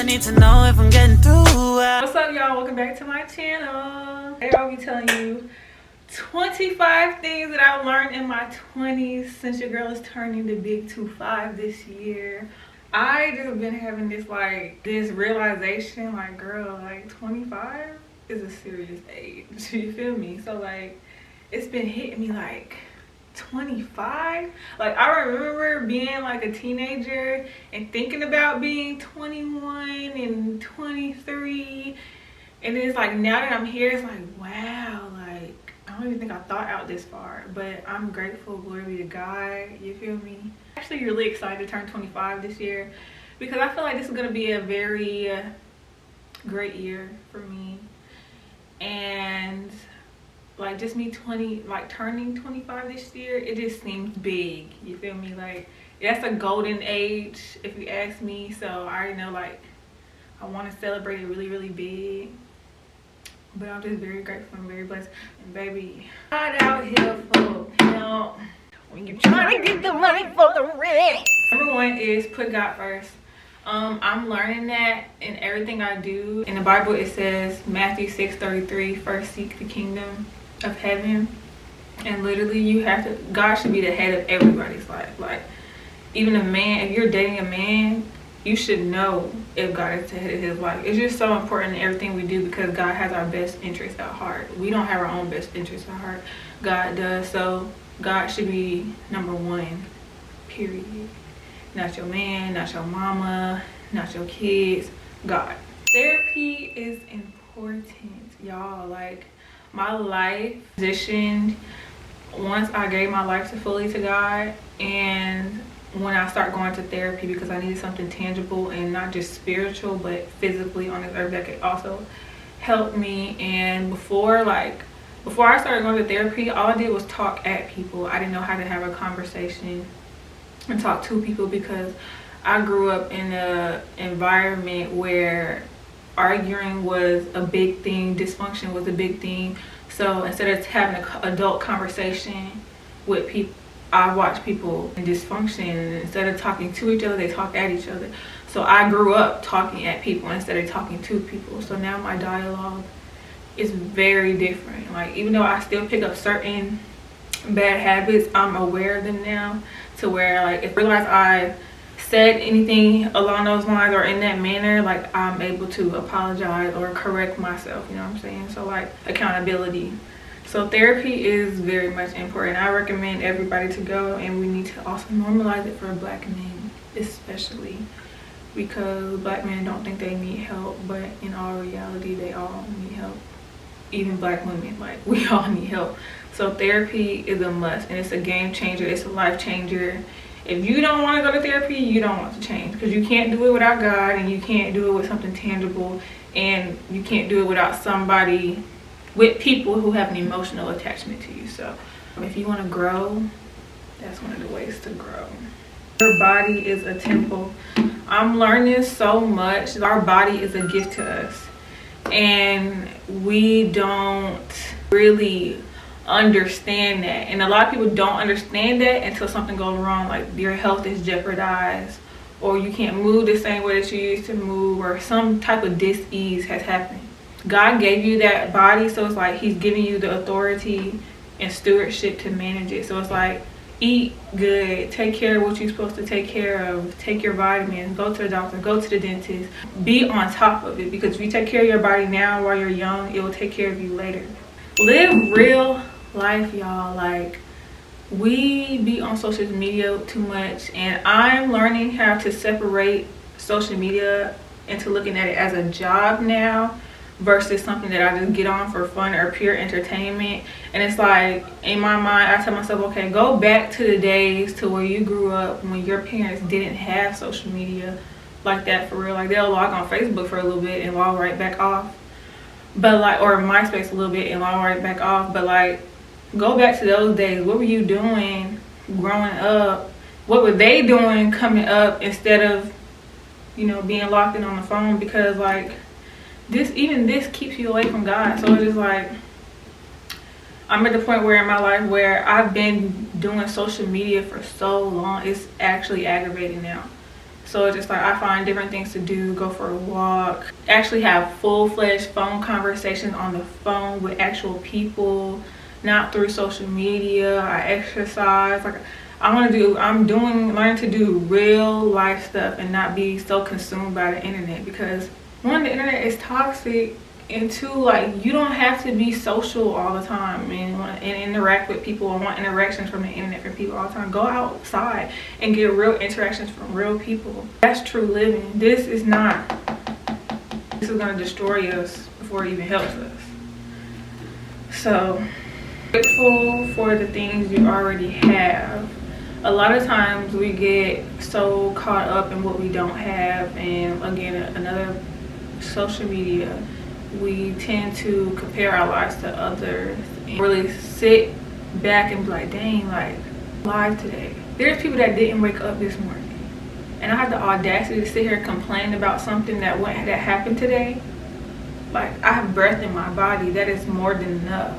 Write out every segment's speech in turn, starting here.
I need to know if I'm getting through. What's up, y'all? Welcome back to my channel. Today I'll be telling you 25 things that I've learned in my 20s since your girl is turning the big 25 this year. I just been having this realization, like, girl, like 25 is a serious age. You feel me? So like, it's been hitting me like 25. Like, I remember being like a teenager and thinking about being 21 and 23, and it's like now that I'm here, it's like, wow, like I don't even think I thought out this far, but I'm grateful. Glory be to God. You feel me? Actually really excited to turn 25 this year because I feel like this is going to be a very great year for me. And like, just me turning 25 this year, it just seems big. You feel me? Like, that's a golden age if you ask me. So I already know, like, I want to celebrate it really, really big. But I'm just very grateful and very blessed. And baby, not out here for help when you're trying to get the money for the rent. Number one is put God first. I'm learning that in everything I do. In the Bible, it says, Matthew 6:33, first seek the kingdom of heaven. And literally, you have to, God should be the head of everybody's life. Like, even a man, if you're dating a man, you should know if God is the head of his life. It's just so important in everything we do because God has our best interests at heart. We don't have our own best interests at heart. God does. So God should be number one, period. Not your man, not your mama, not your kids, God. Therapy is important, y'all. Like, my life transitioned once I gave my life fully to God, and when I start going to therapy because I needed something tangible and not just spiritual but physically on this earth that could also help me. And before I started going to therapy, all I did was talk at people. I didn't know how to have a conversation and talk to people because I grew up in an environment where arguing was a big thing, dysfunction was a big thing. So instead of having an adult conversation with people, I watch people in dysfunction, and instead of talking to each other, they talk at each other. So I grew up talking at people instead of talking to people. So now my dialogue is very different. Like, even though I still pick up certain bad habits, I'm aware of them now, to where, like, if I realize I said anything along those lines or in that manner, like, I'm able to apologize or correct myself, you know what I'm saying? So, like, accountability. So therapy is very much important. I recommend everybody to go, and we need to also normalize it for Black men, especially because Black men don't think they need help, but in all reality, they all need help. Even Black women, like, we all need help. So therapy is a must, and it's a game changer. It's a life changer. If you don't want to go to therapy, you don't want to change, because you can't do it without God, and you can't do it with something tangible, and you can't do it without somebody, with people who have an emotional attachment to you. So if you want to grow, that's one of the ways to grow. Your body is a temple. I'm learning so much. Our body is a gift to us, and we don't really understand that. And a lot of people don't understand that until something goes wrong, like your health is jeopardized, or you can't move the same way that you used to move, or some type of dis-ease has happened. God gave you that body, so it's like he's giving you the authority and stewardship to manage it. So it's like, eat good, take care of what you're supposed to take care of, take your vitamins, go to the doctor, go to the dentist, be on top of it, because if you take care of your body now while you're young, it will take care of you later. Live real life, y'all. Like, we be on social media too much, and I'm learning how to separate social media into looking at it as a job now versus something that I just get on for fun or pure entertainment. And it's like, in my mind, I tell myself, okay, go back to the days to where you grew up when your parents didn't have social media like that for real. Like, they'll log on Facebook for a little bit and log right back off, but like, or MySpace a little bit and log right back off. But like, go back to those days. What were you doing growing up? What were they doing coming up, instead of, you know, being locked in on the phone? Because like, even this keeps you away from God. So it's just like, I'm at the point where in my life where I've been doing social media for so long, it's actually aggravating now. So it's just like I find different things to do, go for a walk, actually have full-fledged phone conversations on the phone with actual people, not through social media. I exercise. Like I'm learning to do real life stuff and not be so consumed by the internet, because one, the internet is toxic, and two, like, you don't have to be social all the time and interact with people and want interactions from the internet from people all the time. Go outside and get real interactions from real people. That's true living. This is gonna destroy us before it even helps us. So grateful for the things you already have. A lot of times we get so caught up in what we don't have, and again, another, social media, we tend to compare our lives to others and really sit back and be like, dang, like, live today. There's people that didn't wake up this morning, and I have the audacity to sit here and complain about something that happened today. Like, I have breath in my body. That is more than enough.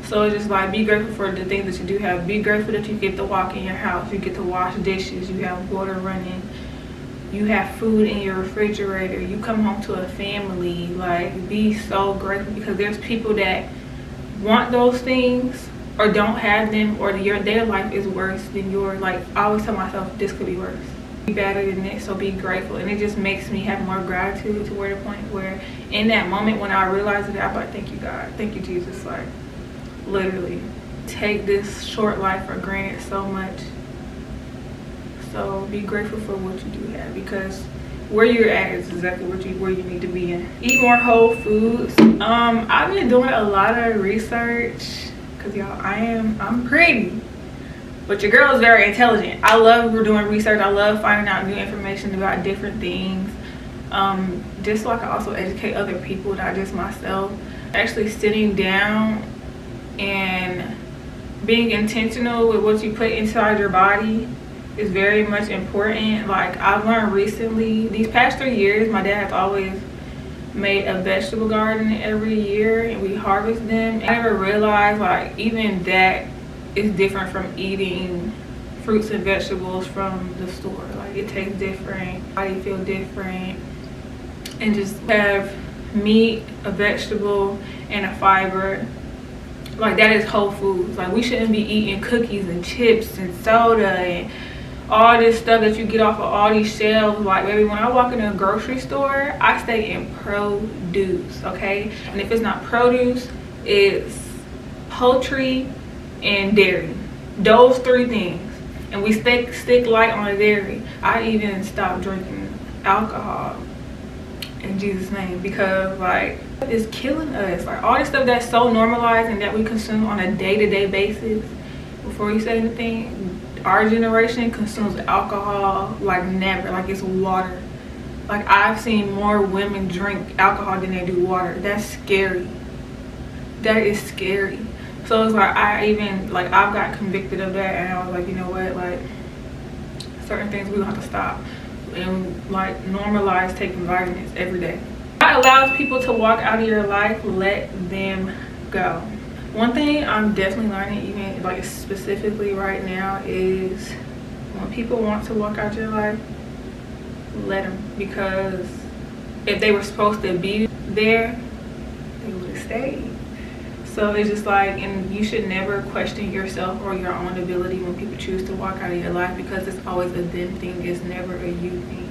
So it's just like, be grateful for the things that you do have. Be grateful that you get to walk in your house, you get to wash dishes, you have water running, you have food in your refrigerator, you come home to a family. Like, be so grateful, because there's people that want those things or don't have them, or their life is worse than yours. Like, I always tell myself, this could be worse, be better than this. So be grateful, and it just makes me have more gratitude to where the point where in that moment when I realize it, I'm like, thank you God, thank you Jesus. Like, literally take this short life for granted so much. So be grateful for what you do have, because where you're at is exactly where you need to be in. Eat more whole foods. I've been doing a lot of research, because y'all, I'm pretty, but your girl is very intelligent. I love doing research. I love finding out new information about different things, just so I can also educate other people, not just myself. Actually sitting down and being intentional with what you put inside your body is very much important. Like, I've learned recently, these past 3 years, my dad has always made a vegetable garden every year, and we harvest them. And I never realized, like, even that is different from eating fruits and vegetables from the store. Like, it tastes different, body feel different, and just have meat, a vegetable, and a fiber. Like, that is whole foods. Like, we shouldn't be eating cookies and chips and soda and all this stuff that you get off of all these shelves. Like, baby, when I walk in a grocery store, I stay in produce, okay? And if it's not produce, it's poultry and dairy. Those 3 things. And we stick light on the dairy. I even stopped drinking alcohol in Jesus' name, because, like, it's killing us. Like, all this stuff that's so normalized and that we consume on a day-to-day basis. Before you say anything, our generation consumes alcohol like never. Like, it's water. Like, I've seen more women drink alcohol than they do water. That's scary. That is scary. So it's like, I've got convicted of that, and I was like, you know what, like, certain things we don't have to stop and, like, normalize taking vitamins every day. That allows people to walk out of your life. Let them go. One thing I'm definitely learning, even like specifically right now, is when people want to walk out your life, let them. Because if they were supposed to be there, they would have stayed. So it's just like, and you should never question yourself or your own ability when people choose to walk out of your life, because it's always a them thing. It's never a you thing.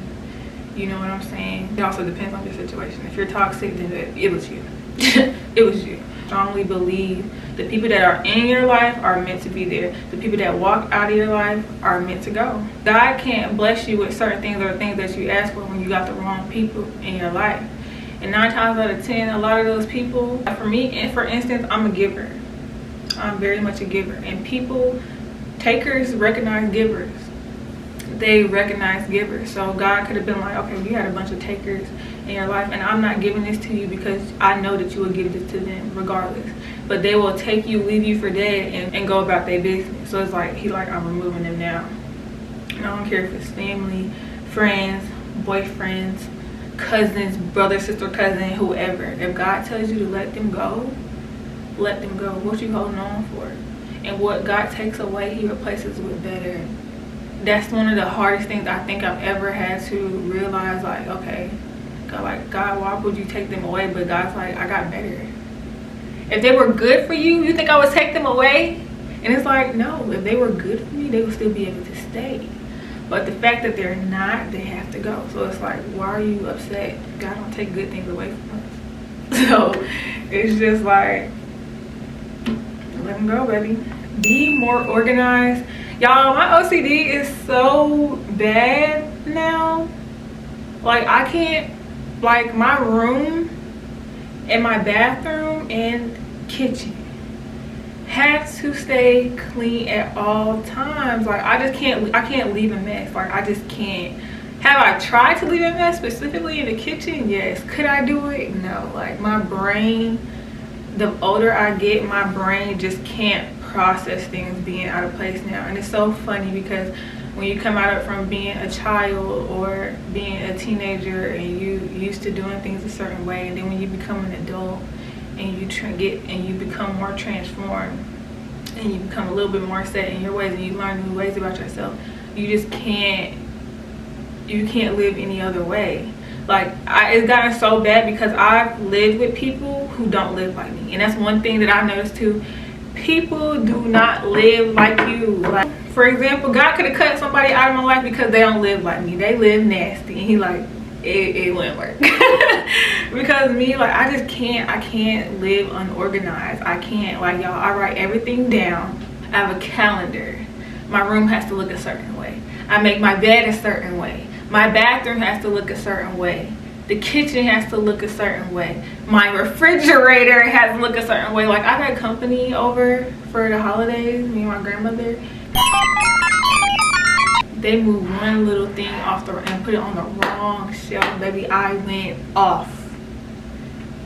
You know what I'm saying? It also depends on your situation. If you're toxic, then it was you. It was you. I strongly believe the people that are in your life are meant to be there. The people that walk out of your life are meant to go. God can't bless you with certain things or things that you ask for when you got the wrong people in your life. And 9 times out of 10, a lot of those people, for me, and for instance, I'm a giver. I'm very much a giver. And takers recognize givers. They recognize givers. So God could have been like, okay, you had a bunch of takers in your life, and I'm not giving this to you because I know that you will give this to them regardless. But they will take you, leave you for dead, and go about their business. So it's like, I'm removing them now. And I don't care if it's family, friends, boyfriends, cousins, brother, sister, cousin, whoever. If God tells you to let them go, let them go. What you holding on for? And what God takes away, he replaces with better. that's one of the hardest things I think I've ever had to realize. Like, okay, God, why would you take them away? But God's like, I got better. If they were good for you, you think I would take them away? And it's like, no, if they were good for me, they would still be able to stay. But the fact that they're not, they have to go. So it's like, why are you upset? God don't take good things away from us. So it's just like, let them go, baby. Be more organized. Y'all, my OCD is so bad now. Like, I can't, like, my room and my bathroom and kitchen has to stay clean at all times. Like, I can't leave a mess. Like, I just can't. Have I tried to leave a mess, specifically in the kitchen? Yes. Could I do it? No. Like, my brain, the older I get, my brain just can't process things being out of place now. And it's so funny because when you come out from being a child or being a teenager and you used to doing things a certain way, and then when you become an adult and you become more transformed and you become a little bit more set in your ways and you learn new ways about yourself, you just can't live any other way. Like, it's gotten so bad because I've lived with people who don't live like me, and that's one thing that I've noticed too. People do not live like you. Like, for example, God could have cut somebody out of my life because they don't live like me. They live nasty, and he like, it wouldn't work. Because me, like, I can't live unorganized. I can't. Like, y'all, I write everything down. I have a calendar. My room has to look a certain way. I make my bed a certain way. My bathroom has to look a certain way. The kitchen has to look a certain way. My refrigerator has to look a certain way. Like, I've had company over for the holidays, me and my grandmother. They moved one little thing off and put it on the wrong shelf, baby. I went off.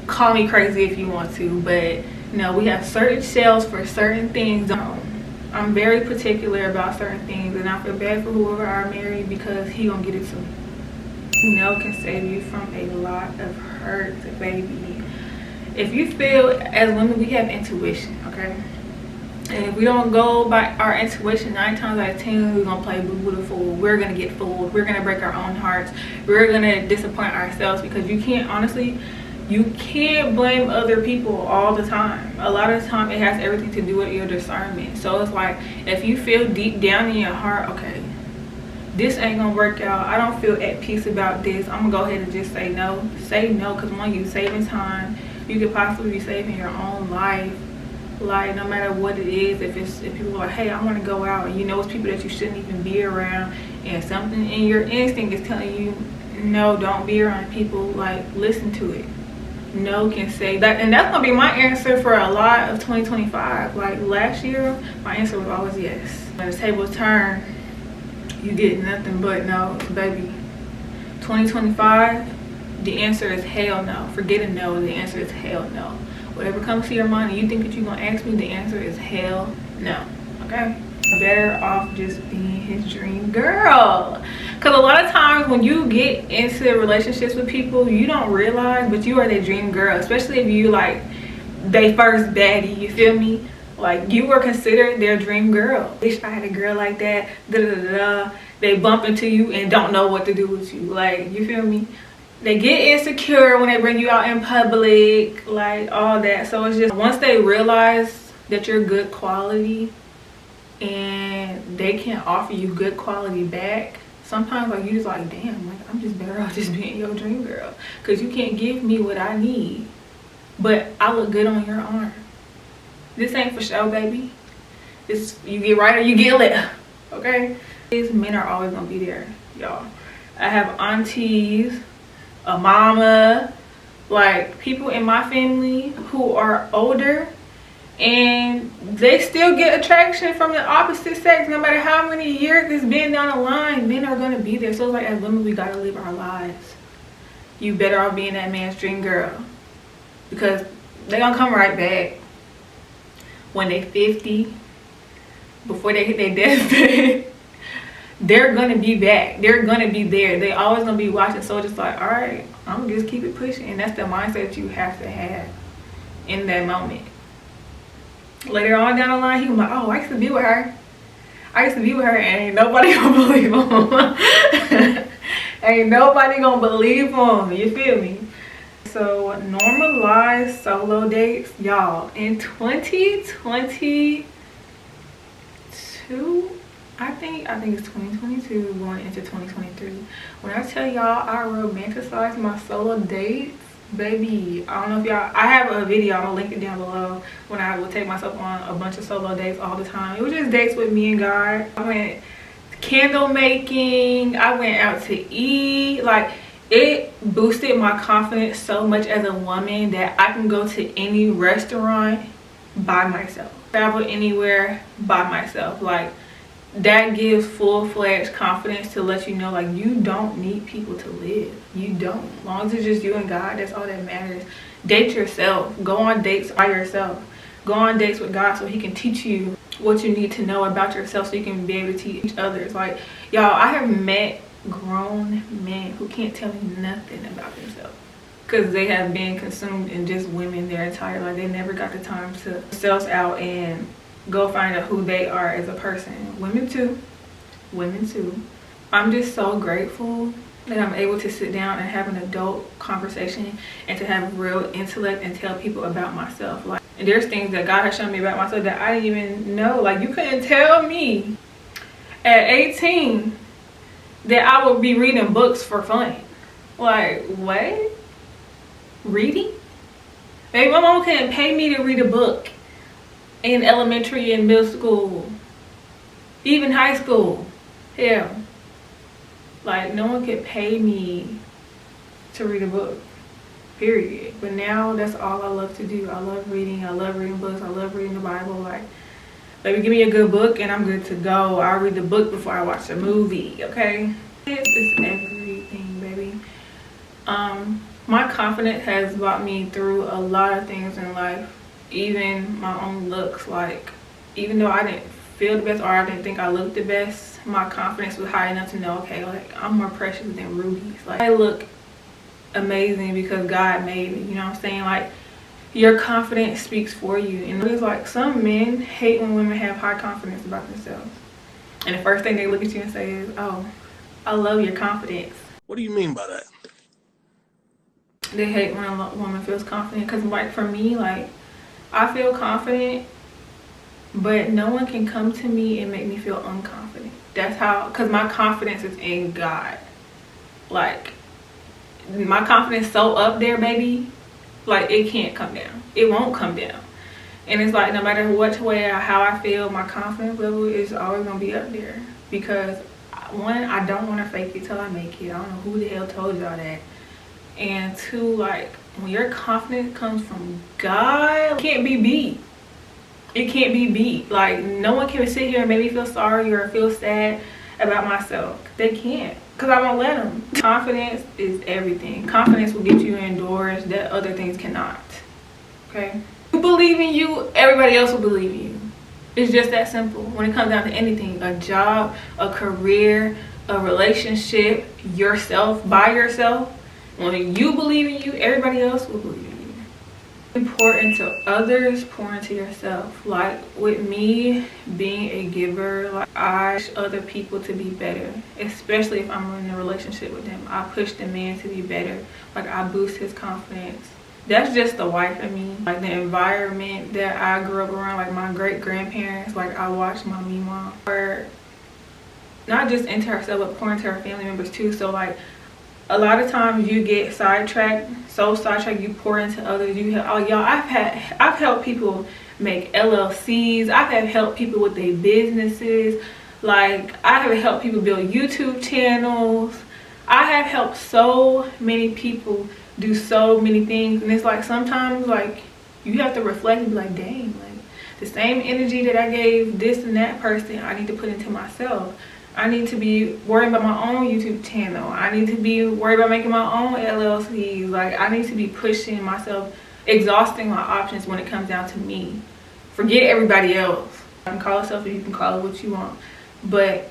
Call me crazy if you want to, but no, we have certain shelves for certain things. I'm very particular about certain things, and I feel bad for whoever I marry because he gonna get it too. No can save you from a lot of hurt, baby. If you feel, as women, we have intuition, okay? And if we don't go by our intuition, 9 times out of 10 we're gonna play boo the fool. We're gonna get fooled. We're gonna break our own hearts. We're gonna disappoint ourselves, because you can't, honestly, you can't blame other people all the time. A lot of the time it has everything to do with your discernment. So it's like, if you feel deep down in your heart, okay, this ain't gonna work out, I don't feel at peace about this, I'm gonna go ahead and just say no. Say no, because one, you saving time. You could possibly be saving your own life. Like, no matter what it is, if people are like, hey, I want to go out, and you know it's people that you shouldn't even be around, and something in your instinct is telling you, no, don't be around people, like, listen to it. No can say that. And that's gonna be my answer for a lot of 2025. Like, last year my answer was always yes. When the tables turn, you get nothing but no, baby. 2025, the answer is hell no. Forget a no, the answer is hell no. Whatever comes to your mind and you think that you're gonna ask me, the answer is hell no. Okay? Better off just being his dream girl. Because a lot of times when you get into relationships with people, you don't realize, but you are their dream girl. Especially if you like they first baddie, you feel me? Like, you were considered their dream girl. Wish I had a girl like that. Da da da da. They bump into you and don't know what to do with you. Like, you feel me? They get insecure when they bring you out in public, like all that. So it's just, once they realize that you're good quality and they can offer you good quality back, sometimes like you just like, damn, like I'm just better off just being your dream girl, because you can't give me what I need, but I look good on your arm. This ain't for show, baby. This, you get right or you get left, okay? These men are always gonna be there, y'all. I have aunties, a mama, like people in my family who are older, and they still get attraction from the opposite sex. No matter how many years it's been down the line, men are gonna be there. So it's like, as women, we gotta live our lives. You better off being that man's dream girl, because they gonna come right back when they 50, before they hit their deathbed. They're gonna be back. They're gonna be there. They always gonna be watching. So just like, all right, I'm gonna just keep it pushing. And that's the mindset that you have to have in that moment. Later on down the line, he was like, oh, I used to be with her. I used to be with her and ain't nobody gonna believe him. Ain't nobody gonna believe him, you feel me? So normalize solo dates, y'all. In 2022, I think it's 2022 going into 2023. When I tell y'all I romanticize my solo dates, baby, I don't know if y'all, I have a video, I'm gonna link it down below, when I would take myself on a bunch of solo dates all the time. It was just dates with me and God. I went candle making, I went out to eat. Like, it boosted my confidence so much as a woman that I can go to any restaurant by myself, travel anywhere by myself. Like, that gives full-fledged confidence to let you know, like, you don't need people to live. You don't. As long as it's just you and God, that's all that matters. Date yourself. Go on dates by yourself. Go on dates with God so he can teach you what you need to know about yourself so you can be able to teach others. Like, y'all, I have met grown men who can't tell me nothing about themselves because they have been consumed in just women their entire life. They never got the time to self out and go find out who they are as a person. Women too. I'm just so grateful that I'm able to sit down and have an adult conversation and to have real intellect and tell people about myself. Like, and there's things that God has shown me about myself that I didn't even know. Like, you couldn't tell me at 18 that I would be reading books for fun. Like, what? Reading? Baby, my mom couldn't pay me to read a book in elementary and middle school, even high school. Hell, like, no one could pay me to read a book, period. But now that's all I love to do. I love reading. I love reading books. I love reading the Bible. Like, baby, give me a good book and I'm good to go. I'll read the book before I watch the movie, okay? It's everything, baby. My confidence has brought me through a lot of things in life, even my own looks. Like, even though I didn't feel the best or I didn't think I looked the best, my confidence was high enough to know, okay, like, I'm more precious than rubies. Like, I look amazing because God made me, you know what I'm saying? Like, your confidence speaks for you. And it's like, some men hate when women have high confidence about themselves, and the first thing they look at you and say is, oh, I love your confidence. What do you mean by that? They hate when a woman feels confident, because, like, for me, like, I feel confident, but no one can come to me and make me feel unconfident. That's how, because my confidence is in God. Like, my confidence so up there, baby, like, it can't come down. It won't come down. And it's like, no matter what way or how I feel, my confidence level is always gonna be up there. Because, one, I don't want to fake it till I make it. I don't know who the hell told y'all that. And two, like, when your confidence comes from God, it can't be beat. It can't be beat. Like, no one can sit here and make me feel sorry or feel sad about myself. They can't, because I won't let them. Confidence is everything. Confidence will get you in doors that other things cannot. Okay? You believe in you, everybody else will believe in you. It's just that simple. When it comes down to anything, a job, a career, a relationship, yourself, by yourself, when you believe in you, everybody else will believe in you. Important to others, pour into yourself. Like, with me being a giver, like, I push other people to be better, especially if I'm in a relationship with them. I push the man to be better. Like, I boost his confidence. That's just the wife in me. Like, the environment that I grew up around, like my great grandparents, like, I watched my mom pour not just into herself but pour into her family members too. So, like, a lot of times you get sidetracked, you pour into others. You have, oh, y'all, I've helped people make LLCs. I've helped people with their businesses. Like, I have helped people build YouTube channels. I have helped so many people do so many things. And it's like, sometimes, like, you have to reflect and be like, dang, like, the same energy that I gave this and that person, I need to put into myself. I need to be worried about my own YouTube channel. I need to be worried about making my own LLCs. Like, I need to be pushing myself, exhausting my options when it comes down to me. Forget everybody else. You can call it selfish, you can call it what you want. But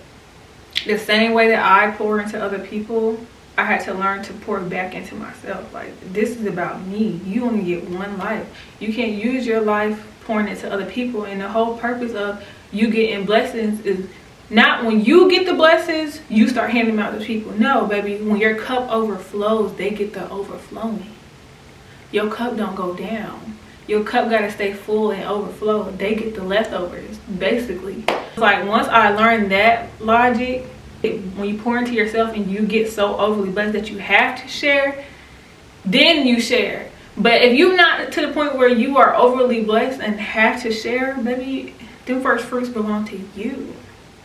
the same way that I pour into other people, I had to learn to pour back into myself. Like, this is about me. You only get one life. You can't use your life pouring into other people. And the whole purpose of you getting blessings is Not when you get the blessings, you start handing them out to people. No, baby, when your cup overflows, they get the overflowing. Your cup don't go down. Your cup gotta stay full and overflow. They get the leftovers, basically. It's like, once I learned that logic, when you pour into yourself and you get so overly blessed that you have to share, then you share. But if you're not to the point where you are overly blessed and have to share, baby, them first fruits belong to you.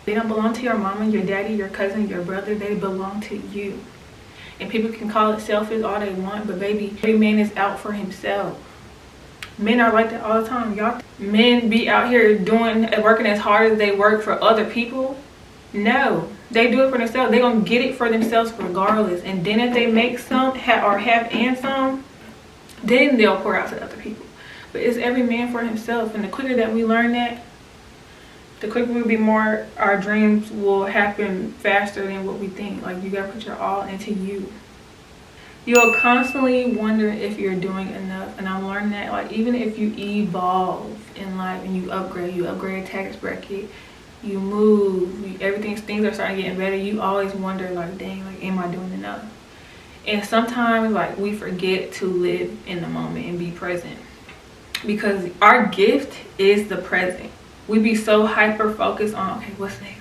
They don't belong to your mama, your daddy, your cousin, your brother. They belong to you. And people can call it selfish all they want, but baby, every man is out for himself. Men are like that all the time, y'all. Men be out here working as hard as they work for other people. No, they do it for themselves. They're gonna get it for themselves regardless. And then if they make some or have and some, then they'll pour out to other people. But it's every man for himself. And the quicker that we learn that, the quicker we'll be more, our dreams will happen faster than what we think. Like, you gotta put your all into you. You'll constantly wonder if you're doing enough. And I'm learning that, like, even if you evolve in life and you upgrade tax bracket, you move, things are starting getting better, you always wonder, like, dang, like, am I doing enough? And sometimes, like, we forget to live in the moment and be present, because our gift is the present. We be so hyper focused on, okay, what's next.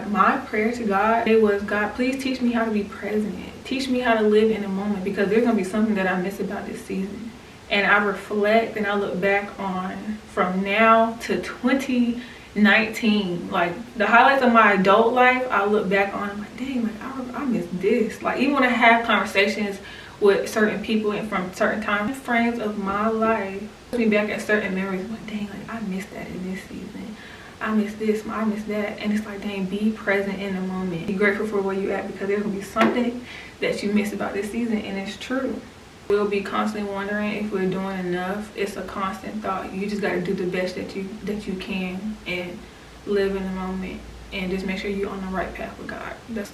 My prayer to God, it was, God, please teach me how to be present. Teach me how to live in the moment, because there's gonna be something that I miss about this season. And I reflect and I look back on, from now to 2019, like, the highlights of my adult life, I look back on, I'm like, dang, like, I miss this. Like, even when I have conversations with certain people and from certain times, friends of my life, me back at certain memories, like, dang, like, I missed that in this season. I miss this, I miss that. And it's like, dang, be present in the moment. Be grateful for where you're at, because there's gonna be something that you miss about this season, and it's true. We'll be constantly wondering if we're doing enough. It's a constant thought. You just gotta do the best that you can and live in the moment, and just make sure you're on the right path with God. That's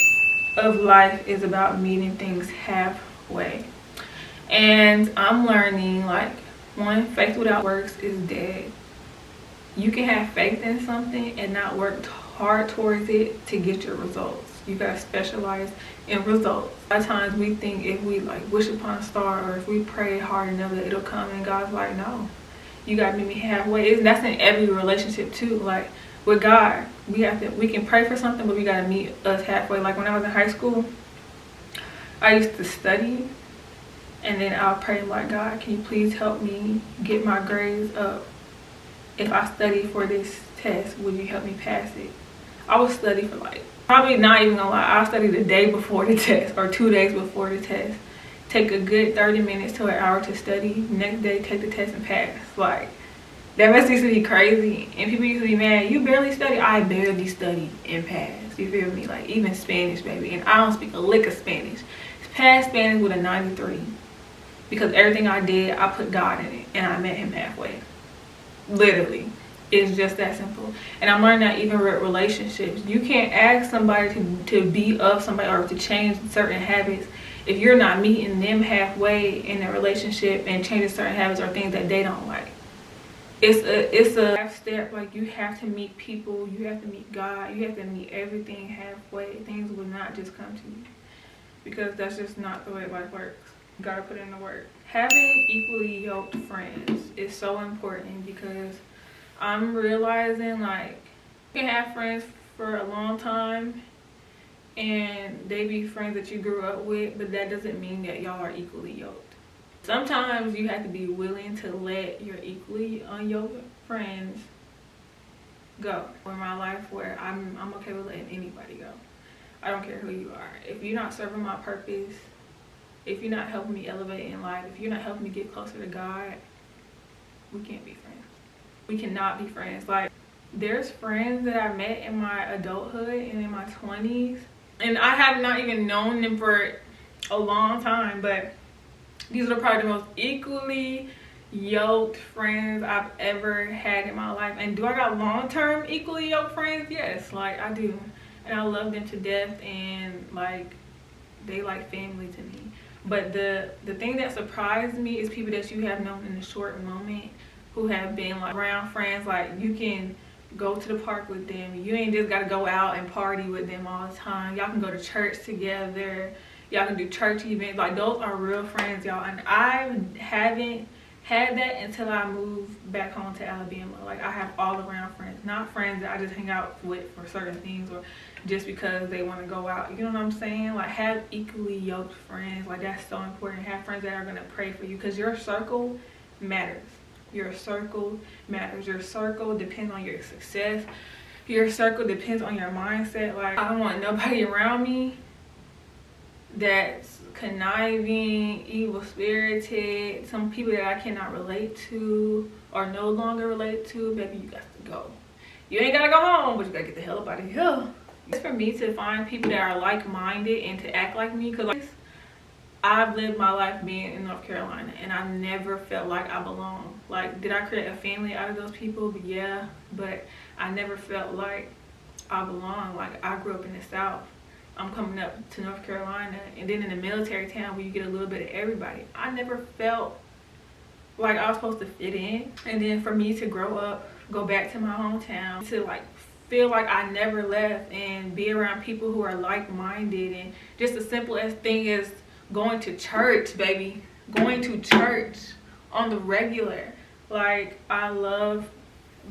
of life is about meeting things halfway. And I'm learning, like, one, faith without works is dead. You can have faith in something and not work hard towards it to get your results. You gotta specialize in results. A lot of times we think if we, like, wish upon a star, or if we pray hard enough that it'll come, and God's like, no, you gotta meet me halfway. That's in every relationship too. Like, with God, we can pray for something, but we gotta meet us halfway. Like, when I was in high school, I used to study, and then I'll pray, like, God, can you please help me get my grades up? If I study for this test, would you help me pass it? I would study for, like, probably not even gonna lie, I'll study the day before the test or 2 days before the test. Take a good 30 minutes to an hour to study. Next day, take the test and pass. Like, that must used to be crazy. And people used to be mad, you barely study. I barely study and pass. You feel me? Like, even Spanish, baby. And I don't speak a lick of Spanish. Passed Spanish with a 93. Because everything I did, I put God in it, and I met him halfway. Literally. It's just that simple. And I'm learning that even with relationships, you can't ask somebody to be of somebody or to change certain habits if you're not meeting them halfway in a relationship and changing certain habits or things that they don't like. It's a step. Like, you have to meet people, you have to meet God, you have to meet everything halfway. Things will not just come to you, because that's just not the way life works. You gotta put in the work. Having equally yoked friends is so important, because I'm realizing, like, you can have friends for a long time and they be friends that you grew up with, but that doesn't mean that y'all are equally yoked. Sometimes you have to be willing to let your equally unyoked friends go. In my life, where I'm okay with letting anybody go. I don't care who you are. If you're not serving my purpose, if you're not helping me elevate in life, if you're not helping me get closer to God, we can't be friends. We cannot be friends. Like, there's friends that I met in my adulthood and in my 20s, and I have not even known them for a long time, but these are probably the most equally yoked friends I've ever had in my life. And do I got long-term equally yoked friends? Yes, like, I do. And I love them to death, and, like, they like family to me. But the thing that surprised me is people that you have known in a short moment, who have been, like, around friends. Like, you can Go to the park with them. You ain't just gotta go out and party with them all the time. Y'all can go to church together. Y'all can do church events. Like, those are real friends, y'all. And I haven't had that until I moved back home to Alabama. Like, I have all around friends, not friends that I just hang out with for certain things or just because they want to go out. You know what I'm saying? Like, have equally yoked friends. Like, that's so important. Have friends that are going to pray for you, because your circle matters. Your circle matters. Your circle depends on your success. Your circle depends on your mindset. Like, I don't want nobody around me that's conniving, evil-spirited, some people that I cannot relate to or no longer relate to. Baby, you got to go. You ain't gotta go home, but you gotta get the hell up out of here. It's for me to find people that are like-minded and to act like me, because like, I've lived my life being in North Carolina and I never felt like I belonged. Like, did I create a family out of those people? Yeah, but I never felt like I belonged. Like, I grew up in the South. I'm coming up to North Carolina, and then in a military town where you get a little bit of everybody. I never felt like I was supposed to fit in. And then for me to grow up, go back to my hometown, to like feel like I never left and be around people who are like-minded, and just a simple as thing as going to church, baby. Going to church on the regular. Like, I love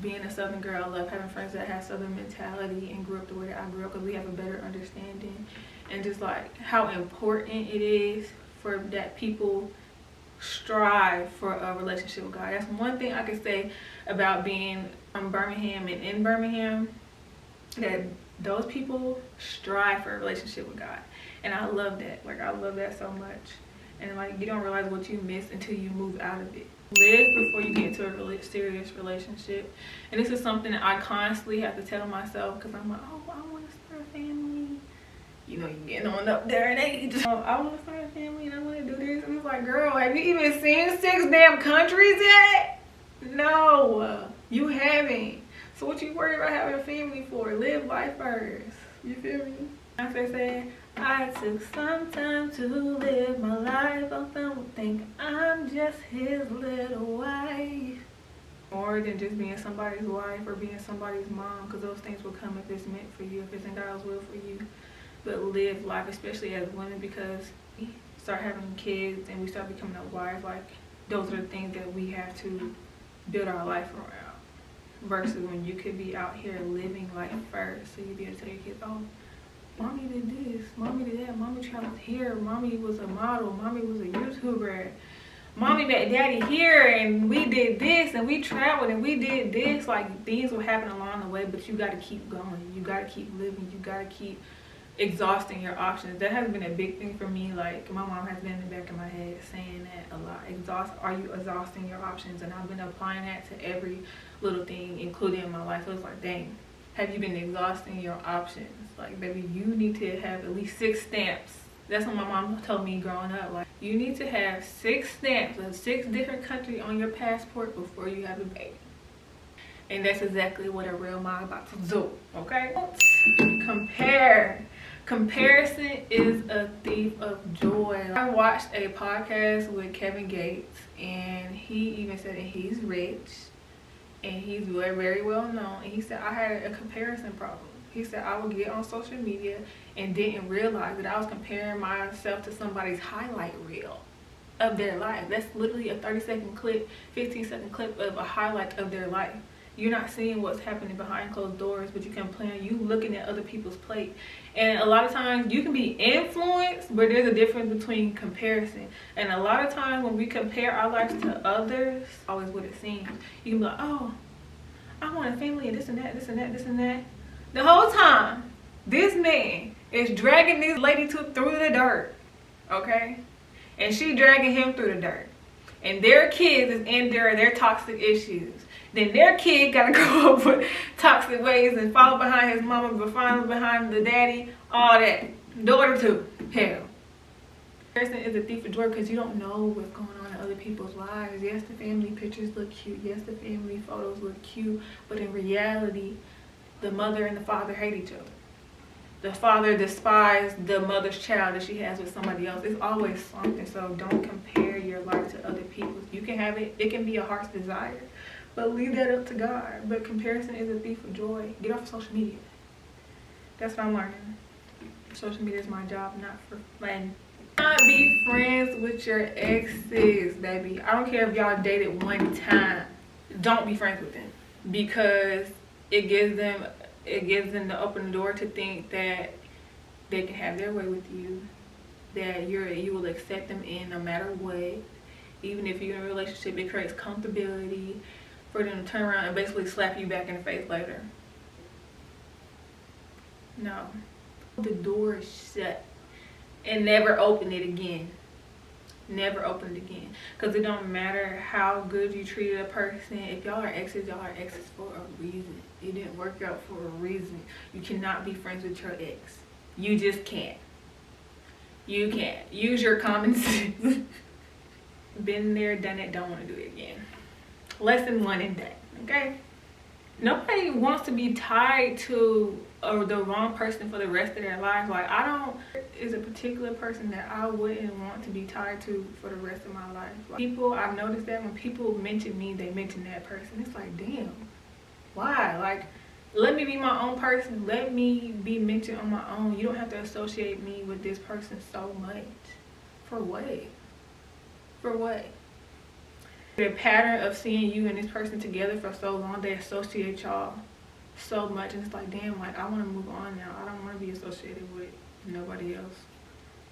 being a Southern girl. I love having friends that have Southern mentality and grew up the way that I grew up, because we have a better understanding. And just like how important it is for that people strive for a relationship with God. That's one thing I can say about being from Birmingham and in Birmingham, that those people strive for a relationship with God. And I love that. Like, I love that so much. And like, you don't realize what you miss until you move out of it. Live before you get into a really serious relationship. And this is something that I constantly have to tell myself, because I'm like, oh, I want to start a family. You know, you're getting on up there in age. I want to start a family and I want to do this. And it's like, girl, have you even seen 6 damn countries yet? No, you haven't. So what you worried about having a family for? Live life first. You feel me? I say, I took some time to live my life. I don't think I'm just his little wife. More than just being somebody's wife or being somebody's mom, because those things will come if it's meant for you, if it's in God's will for you. But live life, especially as women, because we start having kids and we start becoming a wife. Like, those are the things that we have to build our life around. Versus when you could be out here living life first, so you'd be able to tell your kids, oh, mommy did this, mommy did that, mommy traveled here, mommy was a model, mommy was a YouTuber, mommy met daddy here, and we did this, and we traveled, and we did this. Like, things will happen along the way, but you got to keep going. You got to keep living. You got to keep exhausting your options. That has been a big thing for me. Like, my mom has been in the back of my head saying that a lot. Are you exhausting your options? And I've been applying that to every little thing, including in my life. It was like, dang, have you been exhausting your options? Like, baby, you need to have at least 6 stamps. That's what my mom told me growing up. Like, you need to have 6 stamps of 6 different countries on your passport before you have a baby. And that's exactly what a real mom about to do, okay? Compare. Comparison is a thief of joy. I watched a podcast with Kevin Gates, and he even said that he's rich and he's very, very well known. And he said, I had a comparison problem. He said, I would get on social media and didn't realize that I was comparing myself to somebody's highlight reel of their life. That's literally a 30-second clip, 15-second clip of a highlight of their life. You're not seeing what's happening behind closed doors, but you can plan. You looking at other people's plate. And a lot of times you can be influenced, but there's a difference between comparison. And a lot of times when we compare our lives to others, always what it seems. You can be like, oh, I want a family and this and that, this and that, this and that. The whole time, this man is dragging this lady through the dirt, okay? And she dragging him through the dirt. And their kids is in their toxic issues. Then their kid gotta grow up with toxic ways and follow behind his mama, but follow behind the daddy, all that. Daughter too, hell. Comparison is a thief of joy, because you don't know what's going on in other people's lives. Yes, the family pictures look cute. Yes, the family photos look cute. But in reality, the mother and the father hate each other. The father despised the mother's child that she has with somebody else. It's always something. So don't compare your life to other people's. You can have it. It can be a heart's desire. But leave that up to God. But comparison is a thief of joy. Get off of social media. That's what I'm learning. Social media is my job, not for fun. Not be friends with your exes, baby. I don't care if y'all dated one time. Don't be friends with them, because it gives them the open door to think that they can have their way with you, that you will accept them in no matter what. Even if you're in a relationship, it creates comfortability for them to turn around and basically slap you back in the face later. No. The door is shut and never open it again. Never open it again. Because it don't matter how good you treated a person. If y'all are exes, y'all are exes for a reason. It didn't work out for a reason. You cannot be friends with your ex. You just can't. You can't. Use your common sense. Been there, done it, don't want to do it again. Lesson 1 and done. Okay? Nobody wants to be tied to the wrong person for the rest of their lives. Like, is a particular person that I wouldn't want to be tied to for the rest of my life. Like, I've noticed that when people mention me, they mention that person. It's like, damn, why? Like, let me be my own person. Let me be mentioned on my own. You don't have to associate me with this person so much. For what? For what? The pattern of seeing you and this person together for so long, they associate y'all so much, and it's like, damn, like, I want to move on now. I don't want to be associated with nobody else.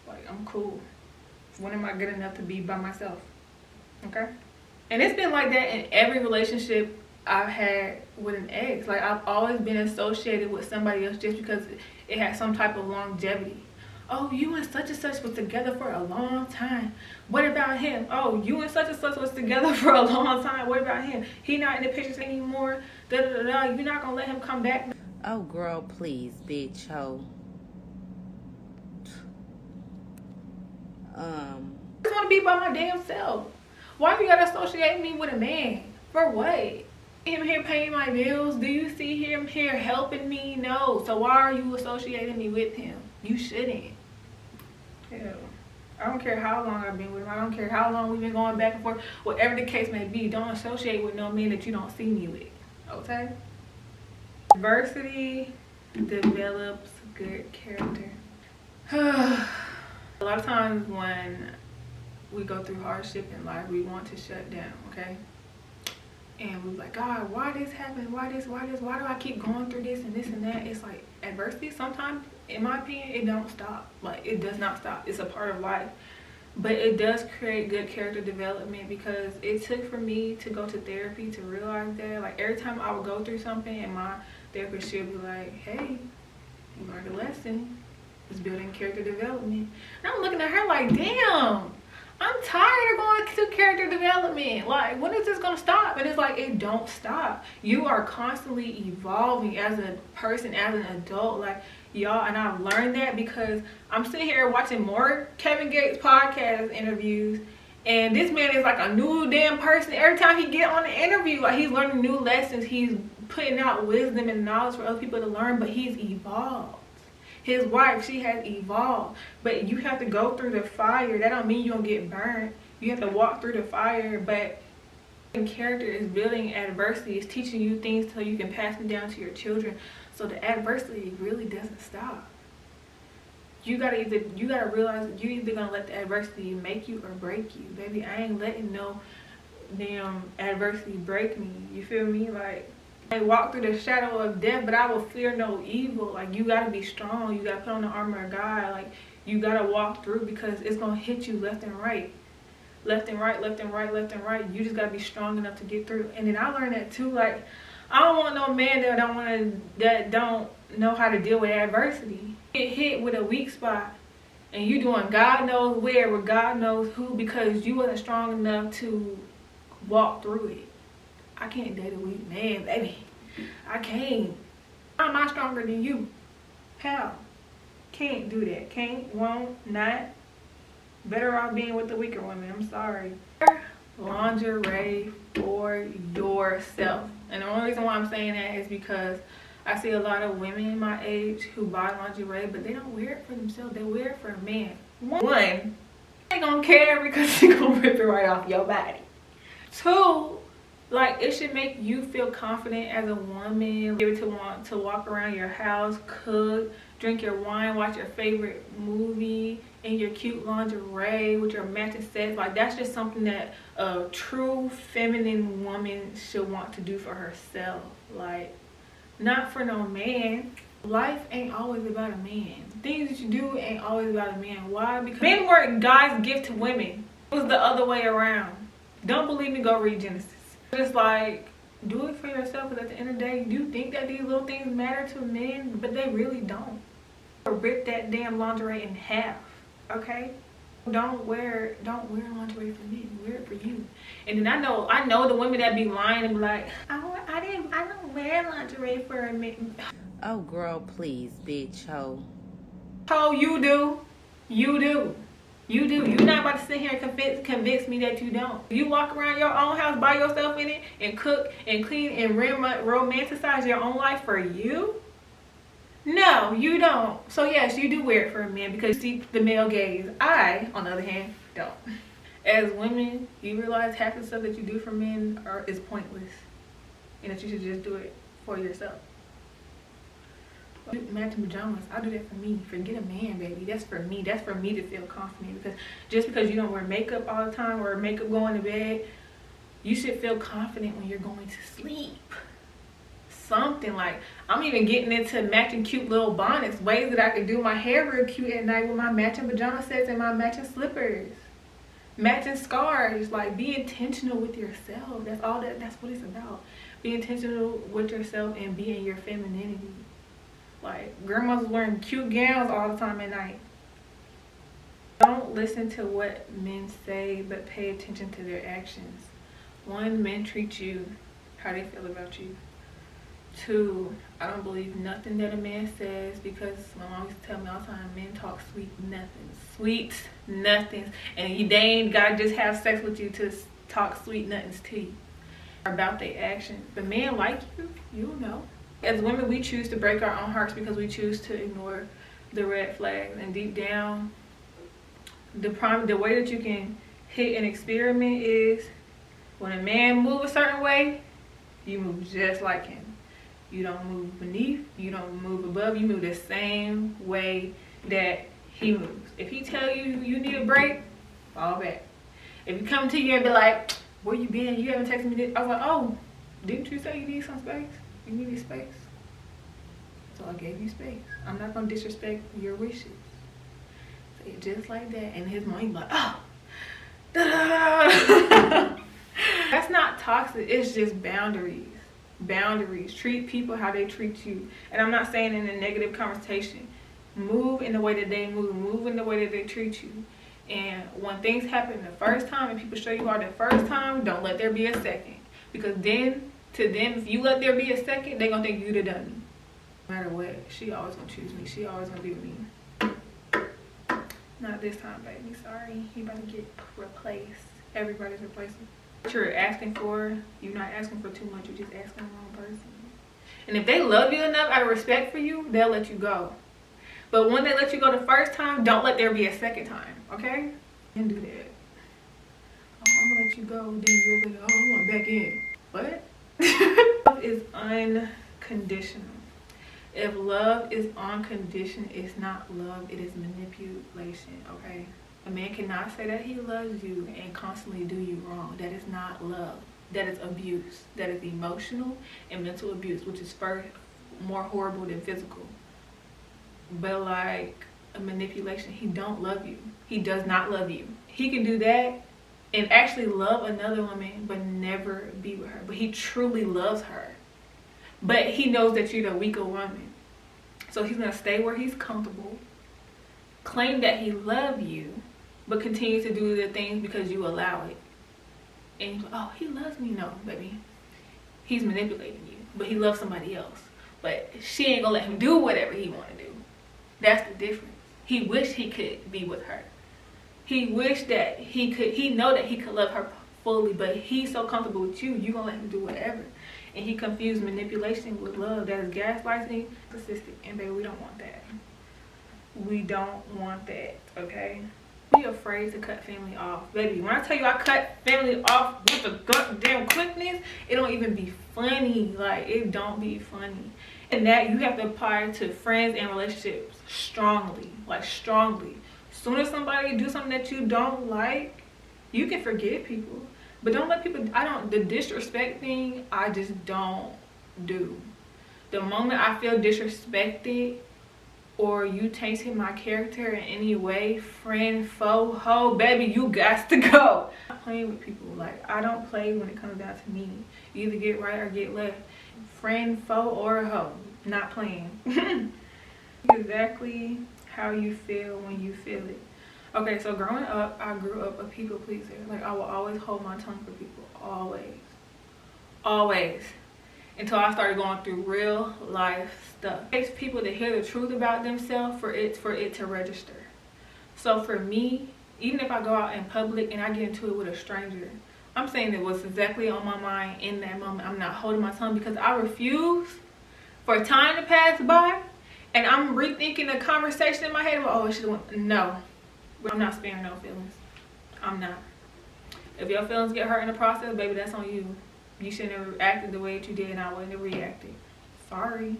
Like, I'm cool. When am I good enough to be by myself? Okay? And it's been like that in every relationship I've had with an ex. Like, I've always been associated with somebody else just because it had some type of longevity. Oh, you and such and such was together for a long time. What about him? Oh, you and such was together for a long time. What about him? He not in the pictures anymore. Da da da da. You're not gonna let him come back. Oh, girl, please, bitch, ho. I just want to be by my damn self. Why you gotta associate me with a man? For what? Him here paying my bills? Do you see him here helping me? No. So why are you associating me with him? You shouldn't. Hell, I don't care how long I've been with him. I don't care how long we've been going back and forth. Whatever the case may be, don't associate with no man that you don't see me with. Okay? Adversity develops good character. A lot of times when we go through hardship in life, we want to shut down, okay? And we're like, God, why this happened? Why this? Why do I keep going through this and this and that? It's like adversity sometimes, in my opinion, it don't stop. Like, it does not stop. It's a part of life. But it does create good character development, because it took for me to go to therapy to realize that. Like, every time I would go through something and my therapist, she'll be like, hey, you learned a lesson. It's building character development. And I'm looking at her like, damn, I'm tired of going through character development. Like, when is this gonna stop? And it's like, it don't stop. You are constantly evolving as a person, as an adult. Like, y'all, and I've learned that because I'm sitting here watching more Kevin Gates podcast interviews, and this man is like a new damn person. Every time he get on the interview, like, he's learning new lessons. He's putting out wisdom and knowledge for other people to learn, but he's evolved. His wife, she has evolved. But you have to go through the fire. That don't mean you don't get burned. You have to walk through the fire. But character is building adversity. It's teaching you things so you can pass them down to your children. So the adversity really doesn't stop. You gotta realize that you're either gonna let the adversity make you or break you. Baby, I ain't letting no damn adversity break me. You feel me? Like, I walk through the shadow of death, but I will fear no evil. Like, you gotta be strong. You gotta put on the armor of God. Like, you gotta walk through, because it's gonna hit you left and right. Left and right, left and right, left and right. You just gotta be strong enough to get through. And then I learned that too. Like, I don't want no man that don't know how to deal with adversity. Get hit with a weak spot, and you doing God knows where with God knows who, because you wasn't strong enough to walk through it. I can't date a weak man, baby. I can't. How am I stronger than you? How? Can't do that. Can't, won't, not. Better off being with the weaker woman. I'm sorry. Lingerie for yourself. And the only reason why I'm saying that is because I see a lot of women my age who buy lingerie, but they don't wear it for themselves. They wear it for a man. One, they gonna care because they gonna rip it right off your body. Two, Like, it should make you feel confident as a woman. Be able to want to walk around your house, cook, drink your wine, watch your favorite movie in your cute lingerie with your matching sets. Like, that's just something that a true feminine woman should want to do for herself. Like, not for no man. Life ain't always about a man. Things that you do ain't always about a man. Why? Because men weren't God's gift to women. It was the other way around. Don't believe me? Go read Genesis. It's like, do it for yourself, because at the end of the day, you think that these little things matter to men, but they really don't. Rip that damn lingerie in half, okay? Don't wear lingerie for men. Wear it for you. And then I know the women that be lying and be like, I don't wear lingerie for a man. Oh, girl, please, bitch, hoe. Oh, you do. You do. You do. You're not about to sit here and convince me that you don't. You walk around your own house by yourself in it and cook and clean and romanticize your own life for you? No, you don't. So yes, you do wear it for a man because you see the male gaze. I, on the other hand, don't. As women, you realize half the stuff that you do for men is pointless, and that you should just do it for yourself. Matching pajamas, I'll do that for me. Forget a man, baby. That's for me. That's for me to feel confident. Because just because you don't wear makeup all the time or makeup going to bed, you should feel confident when you're going to sleep. Something like, I'm even getting into matching cute little bonnets, ways that I can do my hair real cute at night with my matching pajama sets and my matching slippers, matching scarves. Like, be intentional with yourself. That's all that's what it's about. Be intentional with yourself and be in your femininity. Like, grandmas was wearing cute gowns all the time at night. Don't listen to what men say, but pay attention to their actions. 1, men treat you how they feel about you. 2, I don't believe nothing that a man says, because my mom used to tell me all the time, men talk sweet nothings. Sweet nothings. And they ain't gotta just have sex with you to talk sweet nothings to you. About their actions. The men like you, you'll know. As women, we choose to break our own hearts because we choose to ignore the red flags. And deep down, the way that you can hit an experiment is when a man moves a certain way, you move just like him. You don't move beneath, you don't move above, you move the same way that he moves. If he tell you you need a break, fall back. If he come to you and be like, where you been? You haven't texted me this. I was like, oh, didn't you say you need some space? You needed space. So I gave you space. I'm not gonna disrespect your wishes. Say it just like that. And his mind like, oh, da-da. That's not toxic, it's just boundaries. Boundaries. Treat people how they treat you. And I'm not saying in a negative conversation. Move in the way that they move. Move in the way that they treat you. And when things happen the first time and people show you hard the first time, don't let there be a second. Because then, to them, if you let there be a second, they're gonna think you the dummy. No matter what, she always gonna choose me. She always gonna be with me. Not this time, baby. Sorry. You about to get replaced. Everybody's replacing. What you're asking for, you're not asking for too much. You're just asking the wrong person. And if they love you enough out of respect for you, they'll let you go. But when they let you go the first time, don't let there be a second time. Okay? Don't do that. Oh, I'm gonna let you go. Then you're like, oh, I want back in. What? Love is unconditional. If love is unconditional, it's not love, it is manipulation, okay? A man cannot say that he loves you and constantly do you wrong. That is not love. That is abuse. That is emotional and mental abuse, which is far more horrible than physical. But like a manipulation, he don't love you. He does not love you. He can do that and actually love another woman but never be with her. But he truly loves her. But he knows that you're the weaker woman. So he's going to stay where he's comfortable, claim that he loves you, but continue to do the things because you allow it. And you're like, oh, he loves me. No, baby. He's manipulating you, but he loves somebody else. But she ain't going to let him do whatever he want to do. That's the difference. He wished he could be with her. He wished that he know that he could love her fully, but he's so comfortable with you, you're going to let him do whatever. And he confused manipulation with love. That is gaslighting, narcissistic, and baby, we don't want that. We don't want that, okay? be afraid to cut family off. Baby, when I tell you I cut family off with the goddamn quickness, it don't even be funny. Like, it don't be funny. And that you have to apply to friends and relationships strongly. Like, strongly. As soon as somebody do something that you don't like, you can forgive people. But don't let people, the disrespect thing, I just don't do. The moment I feel disrespected, or you tainted my character in any way, friend, foe, hoe, baby, you got to go. I'm not playing with people. Like, I don't play when it comes down to me. You either get right or get left. Friend, foe, or a hoe. Not playing. Exactly how you feel when you feel it. Okay, so growing up, I grew up a people pleaser. Like, I will always hold my tongue for people. Always. Always. Until I started going through real life stuff. It takes people to hear the truth about themselves for it to register. So for me, even if I go out in public and I get into it with a stranger, I'm saying that what's exactly on my mind in that moment. I'm not holding my tongue because I refuse for time to pass by and I'm rethinking the conversation in my head. Oh, I should have went. No, I'm not sparing no feelings. I'm not. If your feelings get hurt in the process, baby, that's on you. You shouldn't have acted the way that you did, and I wouldn't have reacted. Sorry.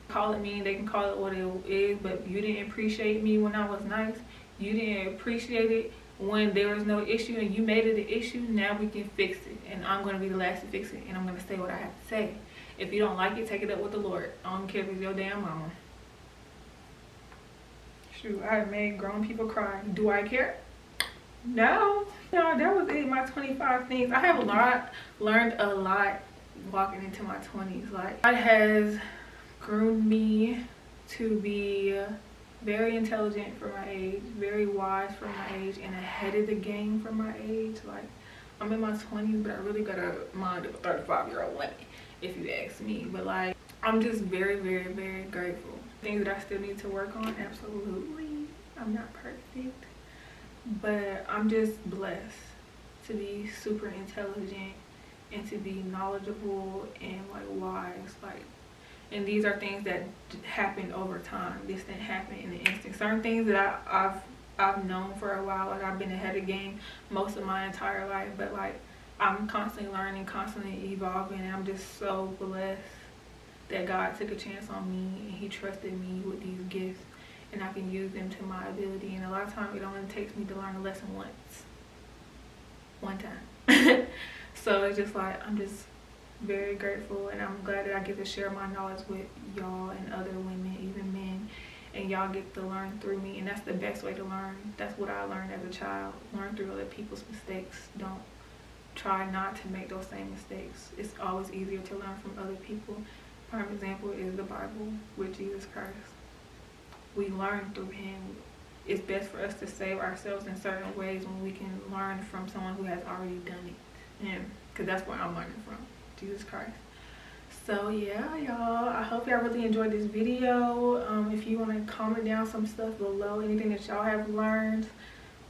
Call it mean, they can call it what it is, but you didn't appreciate me when I was nice. You didn't appreciate it when there was no issue, and you made it an issue. Now we can fix it, and I'm going to be the last to fix it, and I'm going to say what I have to say. If you don't like it, take it up with the Lord. I don't care if it's your damn mama. Shoot, I have made grown people cry. Do I care? No. No, that was it. My 25 things. I have learned a lot walking into my 20s. Like, God has groomed me to be very intelligent for my age, very wise for my age, and ahead of the game for my age. Like, I'm in my 20s, but I really got a mind of a 35-year-old woman, if you ask me. But like, I'm just very, very, very grateful. Things that I still need to work on, absolutely. I'm not perfect. But I'm just blessed to be super intelligent and to be knowledgeable and like wise. Like, and these are things that happened over time. This didn't happen in an instant. Certain things that I've known for a while. Like, I've been ahead of the game most of my entire life. But like, I'm constantly learning, constantly evolving, and I'm just so blessed that God took a chance on me and He trusted me with these gifts. And I can use them to my ability. And a lot of times it only takes me to learn a lesson one time. So it's just like, I'm just very grateful, and I'm glad that I get to share my knowledge with y'all and other women, even men, and y'all get to learn through me. And that's the best way to learn. That's what I learned as a child. Learn through other people's mistakes. Don't try not to make those same mistakes. It's always easier to learn from other people. Prime example is the Bible with Jesus Christ. We learn through Him. It's best for us to save ourselves in certain ways when we can learn from someone who has already done it. And because that's where I'm learning from, Jesus Christ. So yeah, y'all, I hope y'all really enjoyed this video. If you want to comment down some stuff below, anything that y'all have learned,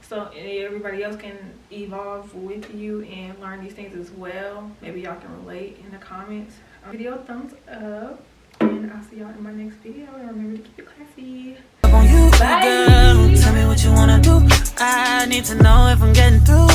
so everybody else can evolve with you and learn these things as well. Maybe y'all can relate in the comments. Video thumbs up. And I'll see y'all in my next video. And remember to keep it classy. On you, Bye. girl. Tell me what you wanna do. I need to know if I'm getting through.